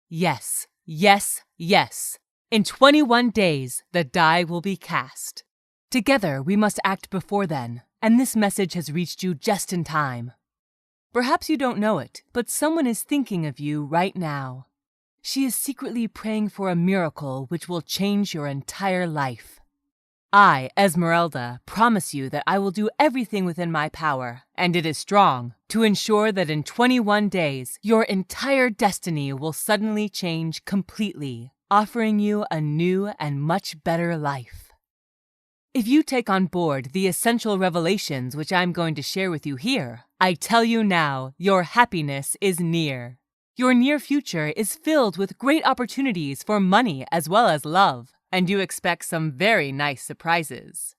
Yes, yes, yes. In 21 days, the die will be cast. Together, we must act before then, and this message has reached you just in time. Perhaps you don't know it, but someone is thinking of you right now. She is secretly praying for a miracle which will change your entire life. I, Esmeralda, promise you that I will do everything within my power, and it is strong, to ensure that in 21 days, your entire destiny will suddenly change completely, offering you a new and much better life. If you take on board the essential revelations which I'm going to share with you here, I tell you now, your happiness is near. Your near future is filled with great opportunities for money as well as love, and you expect some very nice surprises.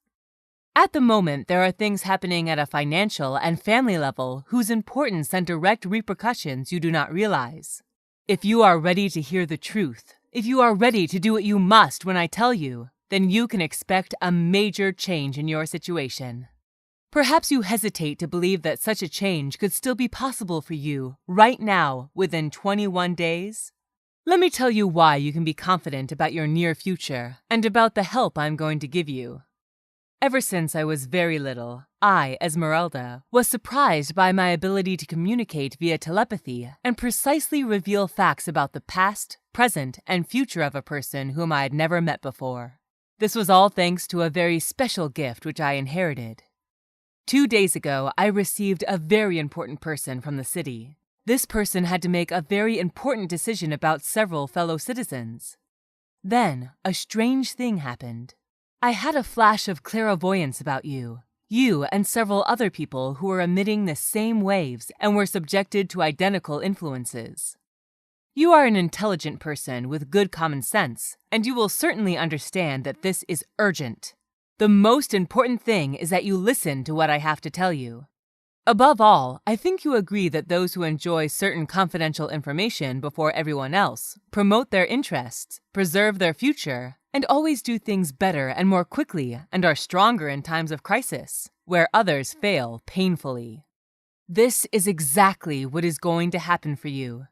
At the moment, there are things happening at a financial and family level whose importance and direct repercussions you do not realize. If you are ready to hear the truth, if you are ready to do what you must when I tell you, then you can expect a major change in your situation. Perhaps you hesitate to believe that such a change could still be possible for you right now within 21 days. Let me tell you why you can be confident about your near future and about the help I'm going to give you. Ever since I was very little, I, Esmeralda, was surprised by my ability to communicate via telepathy and precisely reveal facts about the past, present, and future of a person whom I had never met before. This was all thanks to a very special gift which I inherited. 2 days ago, I received a very important person from the city. This person had to make a very important decision about several fellow citizens. Then, a strange thing happened. I had a flash of clairvoyance about you and several other people who were emitting the same waves and were subjected to identical influences. You are an intelligent person with good common sense, and you will certainly understand that this is urgent. The most important thing is that you listen to what I have to tell you. Above all, I think you agree that those who enjoy certain confidential information before everyone else promote their interests, preserve their future, and always do things better and more quickly and are stronger in times of crisis, where others fail painfully. This is exactly what is going to happen for you.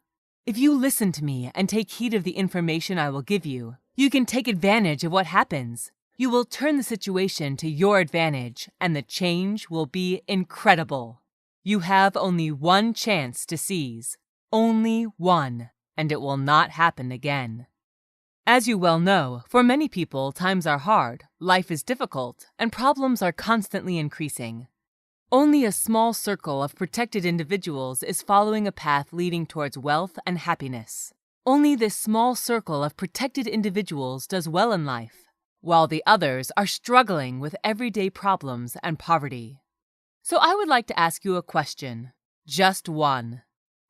If you listen to me and take heed of the information I will give you, you can take advantage of what happens. You will turn the situation to your advantage, and the change will be incredible. You have only one chance to seize, only one, and it will not happen again. As you well know, for many people, times are hard, life is difficult, and problems are constantly increasing. Only a small circle of protected individuals is following a path leading towards wealth and happiness. Only this small circle of protected individuals does well in life, while the others are struggling with everyday problems and poverty. So I would like to ask you a question, just one.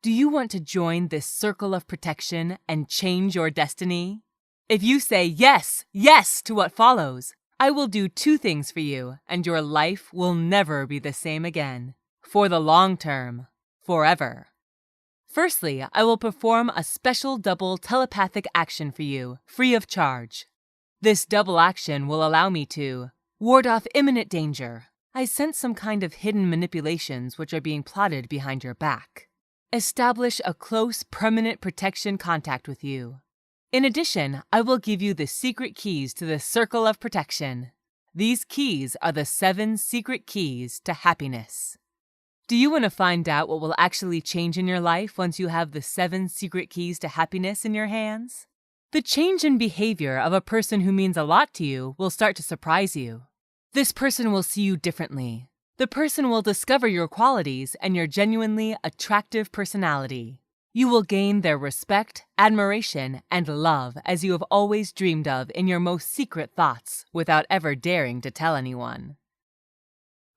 Do you want to join this circle of protection and change your destiny? If you say yes, yes to what follows, I will do 2 things for you, and your life will never be the same again. For the long term, forever. Firstly, I will perform a special double telepathic action for you, free of charge. This double action will allow me to ward off imminent danger. I sense some kind of hidden manipulations which are being plotted behind your back. Establish a close, permanent protection contact with you. In addition, I will give you the secret keys to the circle of protection. These keys are the 7 secret keys to happiness. Do you want to find out what will actually change in your life once you have the 7 secret keys to happiness in your hands? The change in behavior of a person who means a lot to you will start to surprise you. This person will see you differently. The person will discover your qualities and your genuinely attractive personality. You will gain their respect, admiration, and love as you have always dreamed of in your most secret thoughts without ever daring to tell anyone.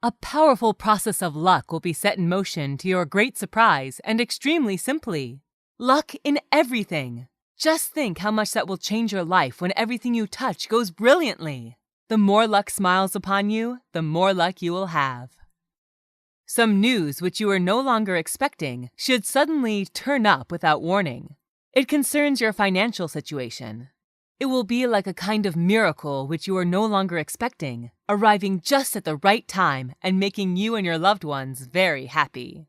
A powerful process of luck will be set in motion to your great surprise and extremely simply. Luck in everything. Just think how much that will change your life when everything you touch goes brilliantly. The more luck smiles upon you, the more luck you will have. Some news which you are no longer expecting should suddenly turn up without warning. It concerns your financial situation. It will be like a kind of miracle which you are no longer expecting, arriving just at the right time and making you and your loved ones very happy.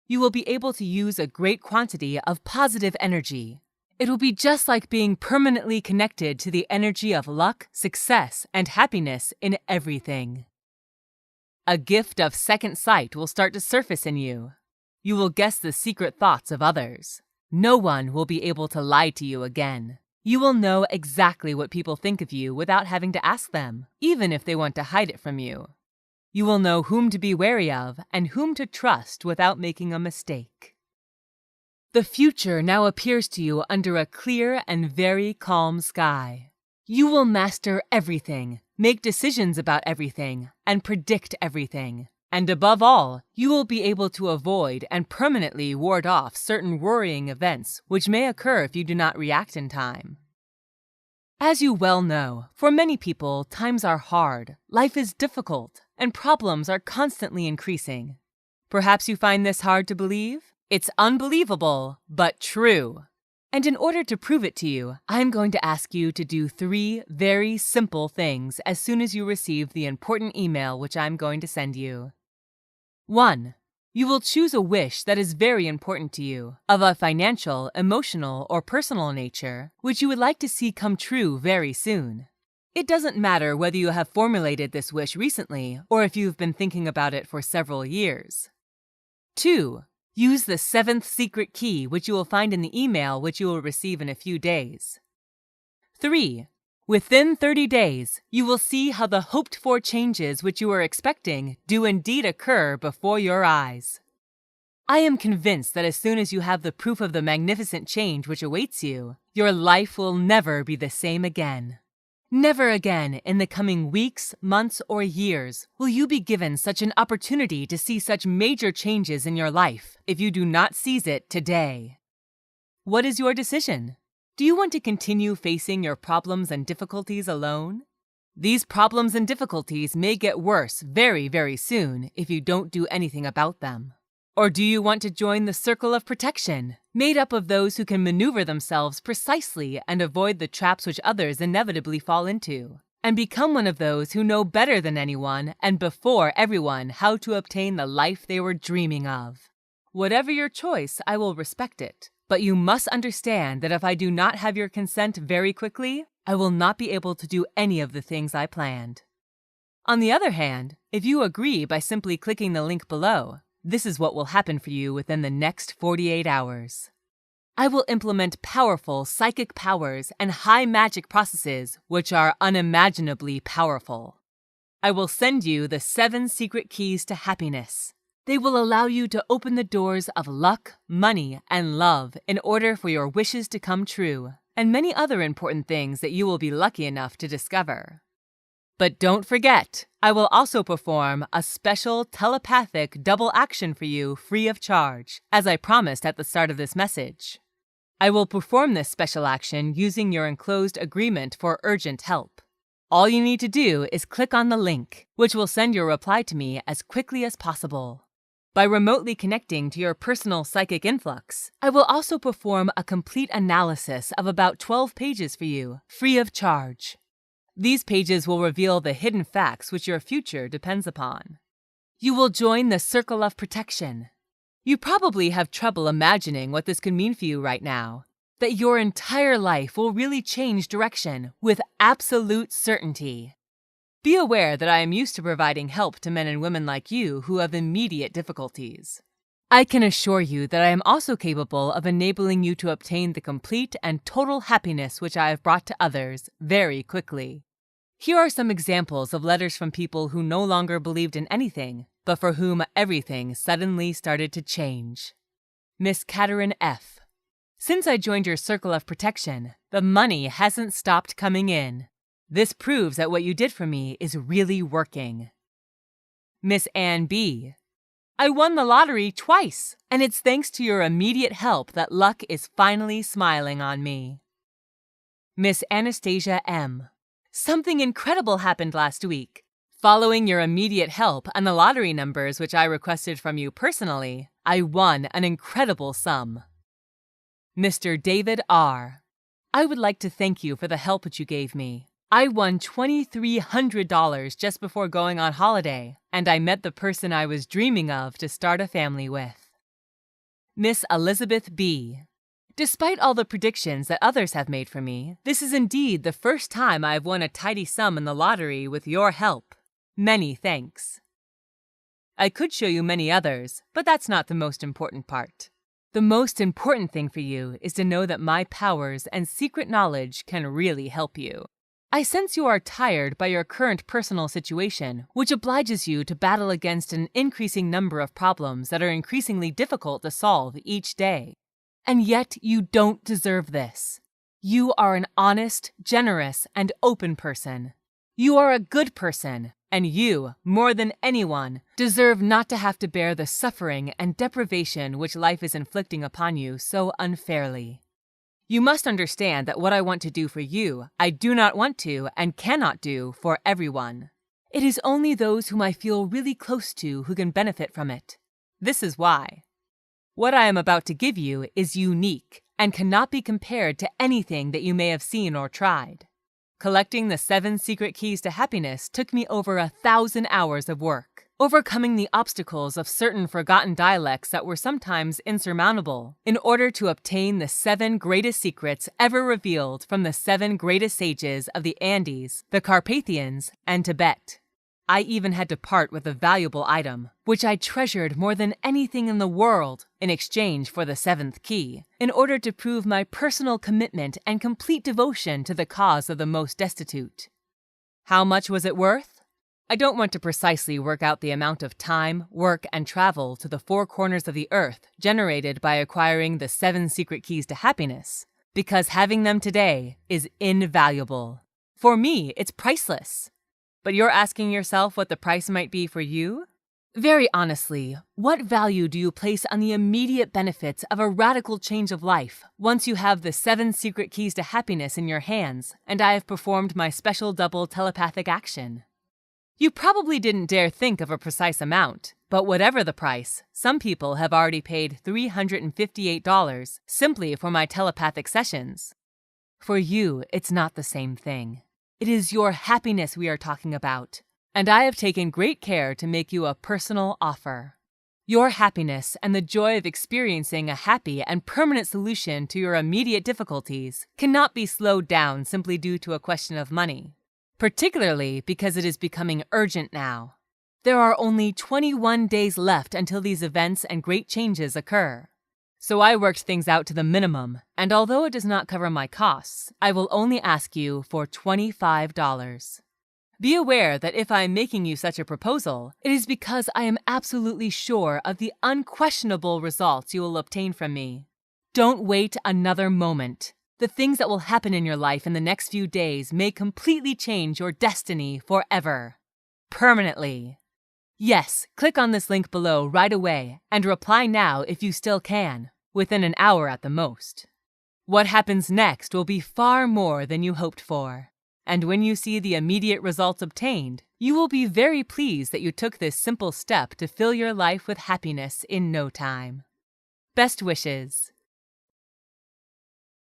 You will be able to use a great quantity of positive energy. It will be just like being permanently connected to the energy of luck, success, and happiness in everything. A gift of second sight will start to surface in you. You will guess the secret thoughts of others. No one will be able to lie to you again. You will know exactly what people think of you without having to ask them, even if they want to hide it from you. You will know whom to be wary of and whom to trust without making a mistake. The future now appears to you under a clear and very calm sky. You will master everything, make decisions about everything, and predict everything. And above all, you will be able to avoid and permanently ward off certain worrying events which may occur if you do not react in time. As you well know, for many people, times are hard, life is difficult, and problems are constantly increasing. Perhaps you find this hard to believe? It's unbelievable, but true. And in order to prove it to you, I'm going to ask you to do 3 very simple things as soon as you receive the important email which I'm going to send you. 1. You will choose a wish that is very important to you, of a financial, emotional, or personal nature, which you would like to see come true very soon. It doesn't matter whether you have formulated this wish recently or if you've been thinking about it for several years. 2. Use the 7th secret key which you will find in the email which you will receive in a few days. 3. Within 30 days, you will see how the hoped-for changes which you are expecting do indeed occur before your eyes. I am convinced that as soon as you have the proof of the magnificent change which awaits you, your life will never be the same again. Never again in the coming weeks, months, or years will you be given such an opportunity to see such major changes in your life if you do not seize it today. What is your decision? Do you want to continue facing your problems and difficulties alone? These problems and difficulties may get worse very, very soon if you don't do anything about them. Or do you want to join the circle of protection, made up of those who can maneuver themselves precisely and avoid the traps which others inevitably fall into, and become one of those who know better than anyone and before everyone how to obtain the life they were dreaming of? Whatever your choice, I will respect it. But you must understand that if I do not have your consent very quickly, I will not be able to do any of the things I planned. On the other hand, if you agree by simply clicking the link below, this is what will happen for you within the next 48 hours. I will implement powerful psychic powers and high magic processes which are unimaginably powerful. I will send you the 7 secret keys to happiness. They will allow you to open the doors of luck, money, and love in order for your wishes to come true, and many other important things that you will be lucky enough to discover. But don't forget, I will also perform a special telepathic double action for you free of charge, as I promised at the start of this message. I will perform this special action using your enclosed agreement for urgent help. All you need to do is click on the link, which will send your reply to me as quickly as possible. By remotely connecting to your personal psychic influx, I will also perform a complete analysis of about 12 pages for you, free of charge. These pages will reveal the hidden facts which your future depends upon. You will join the circle of protection. You probably have trouble imagining what this could mean for you right now, that your entire life will really change direction with absolute certainty. Be aware that I am used to providing help to men and women like you who have immediate difficulties. I can assure you that I am also capable of enabling you to obtain the complete and total happiness which I have brought to others very quickly. Here are some examples of letters from people who no longer believed in anything, but for whom everything suddenly started to change. Miss Catherine F. Since I joined your circle of protection, the money hasn't stopped coming in. This proves that what you did for me is really working. Miss Ann B. I won the lottery twice, and it's thanks to your immediate help that luck is finally smiling on me. Miss Anastasia M. Something incredible happened last week. Following your immediate help and the lottery numbers which I requested from you personally, I won an incredible sum. Mr. David R. I would like to thank you for the help which you gave me. I won $2,300 just before going on holiday, and I met the person I was dreaming of to start a family with. Miss Elizabeth B. Despite all the predictions that others have made for me, this is indeed the first time I have won a tidy sum in the lottery with your help. Many thanks. I could show you many others, but that's not the most important part. The most important thing for you is to know that my powers and secret knowledge can really help you. I sense you are tired by your current personal situation, which obliges you to battle against an increasing number of problems that are increasingly difficult to solve each day. And yet you don't deserve this. You are an honest, generous, and open person. You are a good person, and you, more than anyone, deserve not to have to bear the suffering and deprivation which life is inflicting upon you so unfairly. You must understand that what I want to do for you, I do not want to and cannot do for everyone. It is only those whom I feel really close to who can benefit from it. This is why. What I am about to give you is unique and cannot be compared to anything that you may have seen or tried. Collecting the 7 secret keys to happiness took me over 1,000 hours of work, overcoming the obstacles of certain forgotten dialects that were sometimes insurmountable, in order to obtain the 7 greatest secrets ever revealed from the 7 greatest sages of the Andes, the Carpathians, and Tibet. I even had to part with a valuable item, which I treasured more than anything in the world, in exchange for the 7th key, in order to prove my personal commitment and complete devotion to the cause of the most destitute. How much was it worth? I don't want to precisely work out the amount of time, work, and travel to the 4 corners of the earth generated by acquiring the 7 secret keys to happiness, because having them today is invaluable. For me, it's priceless. But you're asking yourself what the price might be for you? Very honestly, what value do you place on the immediate benefits of a radical change of life once you have the 7 secret keys to happiness in your hands and I have performed my special double telepathic action? You probably didn't dare think of a precise amount, but whatever the price, some people have already paid $358 simply for my telepathic sessions. For you, it's not the same thing. It is your happiness we are talking about, and I have taken great care to make you a personal offer. Your happiness and the joy of experiencing a happy and permanent solution to your immediate difficulties cannot be slowed down simply due to a question of money, particularly because it is becoming urgent now. There are only 21 days left until these events and great changes occur. So I worked things out to the minimum, and although it does not cover my costs, I will only ask you for $25. Be aware that if I am making you such a proposal, it is because I am absolutely sure of the unquestionable results you will obtain from me. Don't wait another moment. The things that will happen in your life in the next few days may completely change your destiny forever. Permanently. Yes, click on this link below right away and reply now if you still can, within an hour at the most. What happens next will be far more than you hoped for, and when you see the immediate results obtained, you will be very pleased that you took this simple step to fill your life with happiness in no time. Best wishes.